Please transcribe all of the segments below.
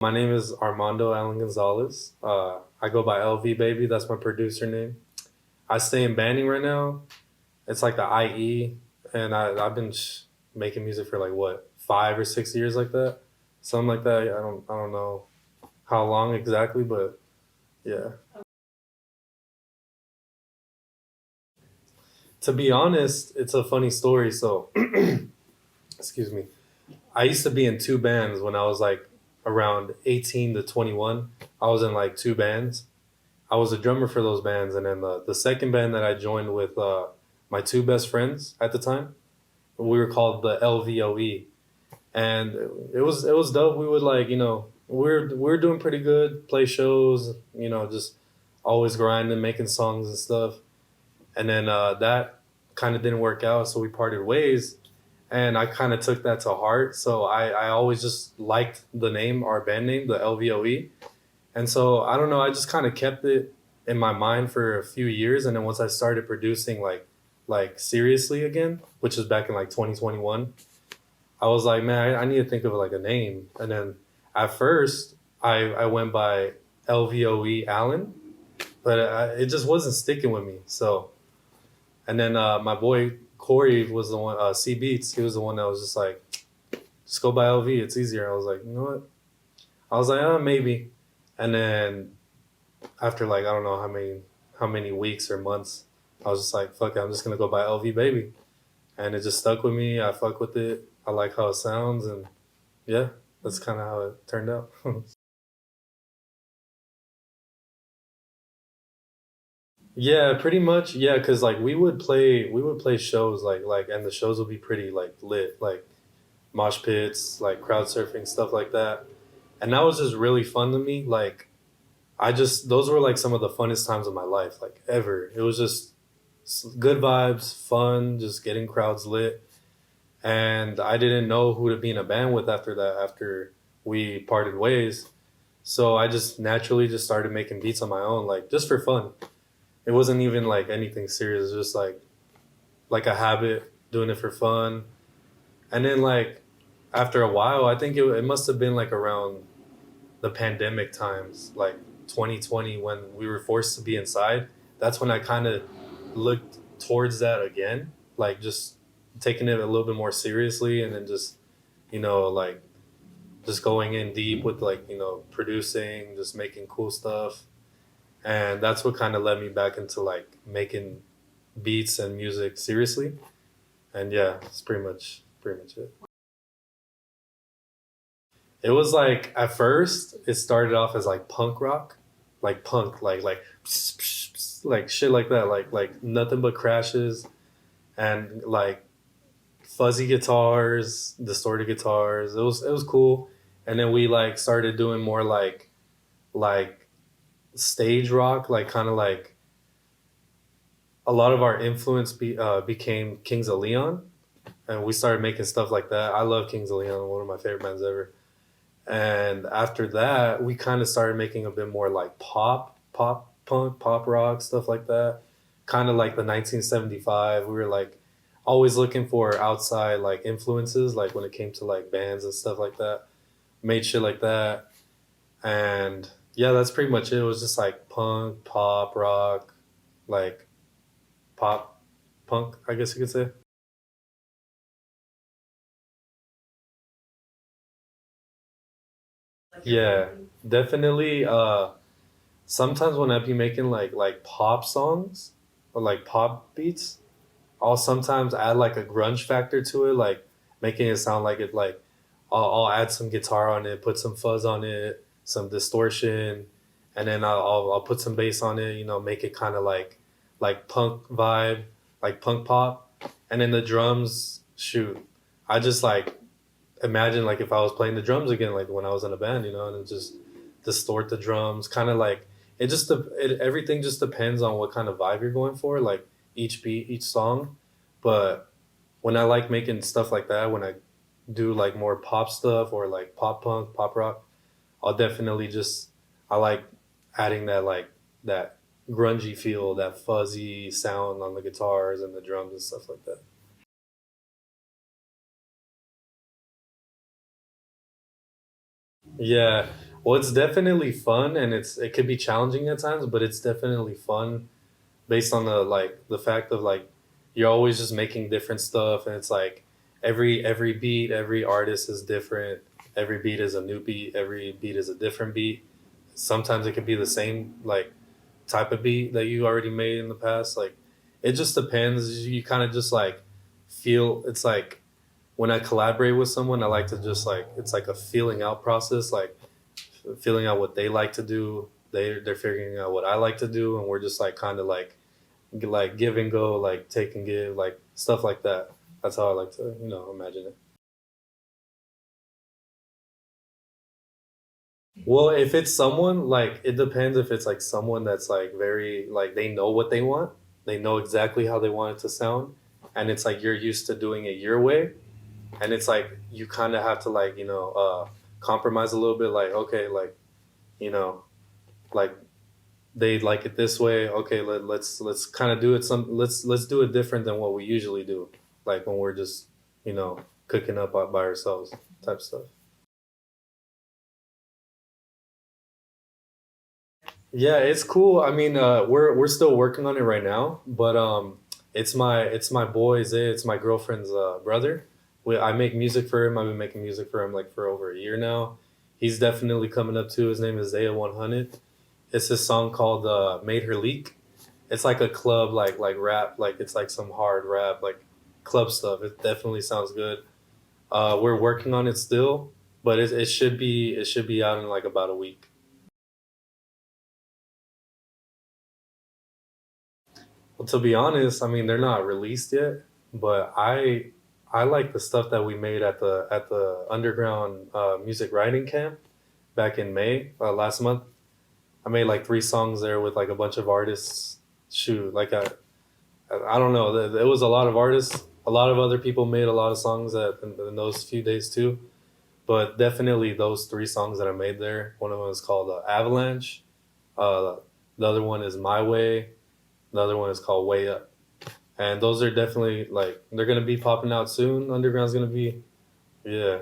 My name is Armando Alan Gonzalez. I go by LV Baby. That's my producer name. I stay in Banning right now. It's like the IE, and I've been making music for like what 5 or 6 years like that, something like that. I don't know how long exactly, but yeah. To be honest, it's a funny story. So, excuse me. I used to be in two bands when I was like around 18 to 21. I was in like two bands. I was a drummer for those bands, and then the second band that I joined with my two best friends at the time, we were called the LVOE, and it was dope. We would like we're doing pretty good, play shows, just always grinding, making songs and stuff, and then that kind of didn't work out, so we parted ways, and I kind of took that to heart. So I always just liked the name, our band name, the LVOE. And so I don't know, I just kind of kept it in my mind for a few years, and then once I started producing like seriously again, which was back in like 2021, I was like, man, I need to think of like a name. And then at first I went by LVOE Alan, but it just wasn't sticking with me. So and then my boy Corey was the one, cbeatz, he was the one that was just like, just go by LV, it's easier. I was like, you know what? I was like, maybe. And then after like I don't know how many weeks or months, I was just like, fuck it, I'm just gonna go by LV Baby, and it just stuck with me. I fuck with it. I like how it sounds, and yeah, that's kind of how it turned out. Yeah, pretty much. Yeah, cause like we would play shows and the shows would be pretty like lit, like mosh pits, like crowd surfing stuff like that, and that was just really fun to me. Like I just those were like some of the funnest times of my life, like ever. It was just good vibes, fun, just getting crowds lit. And I didn't know who to be in a band with after that, after we parted ways. So I just naturally just started making beats on my own, like just for fun. It wasn't even like anything serious. It was just like a habit, doing it for fun. And then like after a while, I think it must have been like around the pandemic times, like 2020, when we were forced to be inside. That's when I kind of looked towards that again, like just taking it a little bit more seriously, and then just like just going in deep with like producing, just making cool stuff, and that's what kind of led me back into like making beats and music seriously. And yeah, it's pretty much it. It was like at first it started off as like punk rock, like punk, like like shit like that, like nothing but crashes and like fuzzy guitars, distorted guitars. It was cool, and then we like started doing more like stage rock, like kind of like a lot of our influence became Kings of Leon, and we started making stuff like that. I love Kings of Leon, one of my favorite bands ever. And after that, we kind of started making a bit more like pop punk, pop rock, stuff like that. Kind of like the 1975. We were like always looking for outside like influences, like when it came to like bands and stuff like that. Made shit like that. And yeah, that's pretty much it. It was just like punk, pop, rock, like pop, punk, I guess you could say. Yeah, definitely. Sometimes when I be making like pop songs or like pop beats, I'll sometimes add like a grunge factor to it, like making it sound like it like I'll add some guitar on it, put some fuzz on it, some distortion, and then I'll put some bass on it. Make it kind of like punk vibe, like punk pop, and then the drums. Shoot, I just like imagine like if I was playing the drums again, like when I was in a band, and then just distort the drums, kind of like everything just depends on what kind of vibe you're going for, like each beat, each song. But when I like making stuff like that, when I do like more pop stuff or like pop punk, pop rock, I'll definitely just I like adding that grungy feel, that fuzzy sound on the guitars and the drums and stuff like that. Yeah, Well, it's definitely fun, and it could be challenging at times, but it's definitely fun based on the fact of like you're always just making different stuff, and it's like every beat, every artist is different. Every beat is a new beat. Every beat is a different beat. Sometimes it could be the same like type of beat that you already made in the past. Like it just depends. You kind of just like feel. It's like when I collaborate with someone, I like to just like it's like a feeling out process. Like feeling out what they like to do. They're figuring out what I like to do, and we're just like kind of like give and go, like take and give, like stuff like that. That's how I like to imagine it. Well, if it's someone like it depends if it's like someone that's like very like they know what they want, they know exactly how they want it to sound, and it's like you're used to doing it your way, and it's like you kind of have to like compromise a little bit. Like okay, like you know like they like it this way. Okay, let's kind of do it let's do it different than what we usually do, like when we're just cooking up by ourselves type stuff. Yeah, it's cool. I mean, we're still working on it right now, but it's my boy Zay. It's my girlfriend's brother. I make music for him. I've been making music for him like for over a year now. He's definitely coming up too. His name is Zaya 100. It's this song called "Made Her Leak." It's like a club like rap, like it's like some hard rap like club stuff. It definitely sounds good. We're working on it still, but it should be out in like about a week. Well, to be honest, I mean they're not released yet, but I like the stuff that we made at the underground music writing camp back in May last month. I made like three songs there with like a bunch of artists. Shoot, like I don't know. It was a lot of artists. A lot of other people made a lot of songs in those few days too. But definitely those three songs that I made there. One of them is called Avalanche. Uh, the other one is My Way. The other one is called Way Up. And those are definitely like they're gonna be popping out soon. Underground's gonna be yeah.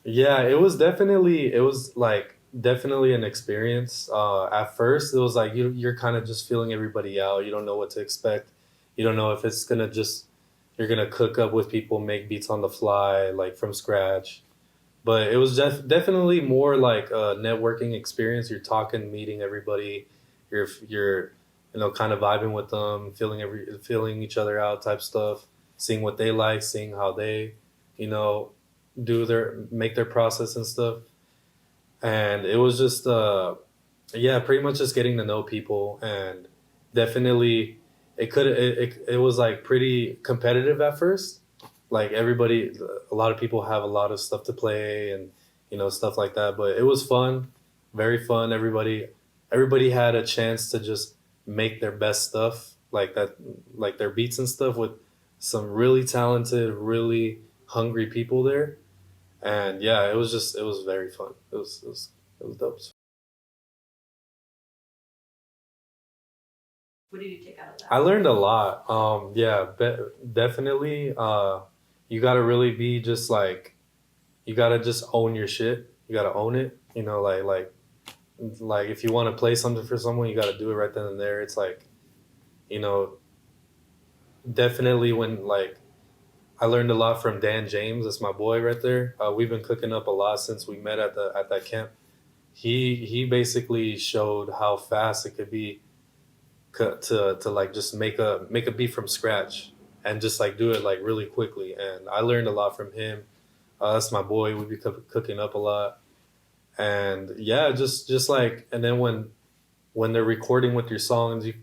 Yeah, it was like definitely an experience. At first, it was like you're kind of just feeling everybody out. You don't know what to expect. You don't know if it's gonna just you're gonna cook up with people, make beats on the fly, like from scratch. But it was definitely more like a networking experience. You're talking, meeting everybody. You're kind of vibing with them, feeling each other out type stuff, seeing what they like, seeing how they you know do their make their process and stuff. And it was just yeah, pretty much just getting to know people. And definitely it was like pretty competitive at first. Like everybody, a lot of people have a lot of stuff to play and stuff like that, but it was fun, very fun. Everybody had a chance to just make their best stuff like that, like their beats and stuff with some really talented, really hungry people there. And yeah, it was very fun. It was dope. What did you take out of I that? learned a lot. Yeah, definitely. You gotta really be just like you gotta just own your shit. You gotta own it. Like if you want to play something for someone, you gotta do it right then and there. It's like you know, definitely when like I learned a lot from Dan James. That's my boy right there. We've been cooking up a lot since we met at that camp. He basically showed how fast it could be to like just make a beat from scratch and just like do it like really quickly. And I learned a lot from him. That's my boy. We be cooking up a lot, and yeah, just like and then when they're recording with your songs, you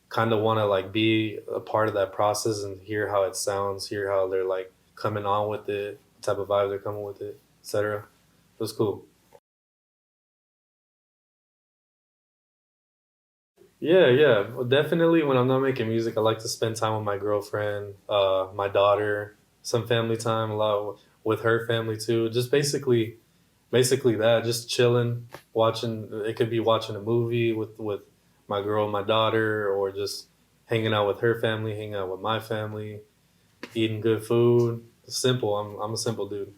kind of want to like be a part of that process and hear how it sounds, hear how they're like coming on with it, the type of vibe they're coming with it, etc. It was cool. Yeah, yeah, well, definitely. When I'm not making music, I like to spend time with my girlfriend, my daughter, some family time, a lot with her family too. Just basically that, just chilling, watching. It could be watching a movie with my girl, my daughter, or just hanging out with her family, hanging out with my family, eating good food. Simple. I'm a simple dude.